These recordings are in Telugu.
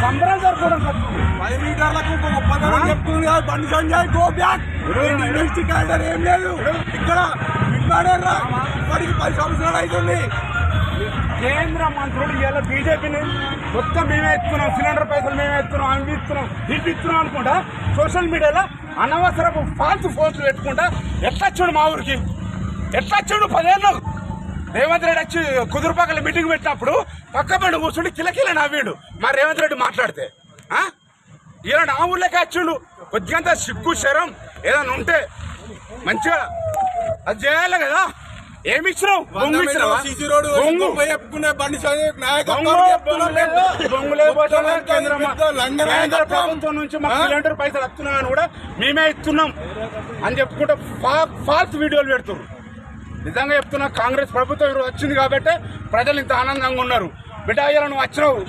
సంబరాలు జరుపుకోవడం 10 మీటర్లకు 30 చెప్తుంది కదా Bandi Sanjay go back. District order ఏం లేదు ఇక్కడ విన్నాడేరా. ఇప్పటికి 10 సంవత్సరాలు అవుతుంది. కేంద్ర మంత్రులు ఇలా బీజేపీని మొత్తం మేమే ఇస్తున్నాం, సిలిండర్ పైసలు మేమే ఇస్తున్నాం, అవి ఇస్తున్నాం, ఇవి ఇస్తున్నాం అనుకుంటా సోషల్ మీడియాలో అనవసరపు ఫాల్తు పోస్టులు పెట్టుకుంటా ఎట్లా వచ్చాడు మా ఊరికి, ఎట్లా వచ్చాడు 10 ఏళ్ళు. రేవంత్ రెడ్డి వచ్చి కుదురుపాకల మీటింగ్ పెట్టినప్పుడు పక్క బండి కూర్చుండి కిలకిల నవ్వాడు మా రేవంత్ రెడ్డి మాట్లాడితే. ఇలా నా ఊర్లోకి వచ్చిండు. కొద్దిగంత సిగ్గు శరం ఏదైనా ఉంటే మంచిగా అది చేయాలి కదా. ఏమి ఇచ్చినావు? కేంద్ర ప్రభుత్వం నుంచి మాకు సిలిండర్ పైసలు వస్తున్నామని కూడా మేమే ఇస్తున్నాం అని చెప్పుకుంటే ఫాల్స్ వీడియోలు పెడుతున్నారు. నిజంగా చెప్తున్నా, కాంగ్రెస్ ప్రభుత్వం ఈరోజు వచ్చింది కాబట్టి ప్రజలు ఇంత ఆనందంగా ఉన్నారు. బిడ్డ అయ్యాల నువ్వు వచ్చినావు,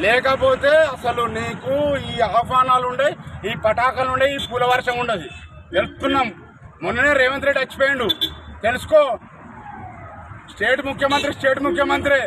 లేకపోతే అసలు నీకు ఈ ఆహ్వానాలు ఉండే, ఈ పటాకాలు ఉండే, ఈ పూల వర్షం ఉండదు. వెళ్తున్నాం. మొన్ననే రేవంత్ రెడ్డి చచ్చిపోయిండు, తెలుసుకో. స్టేట్ ముఖ్యమంత్రి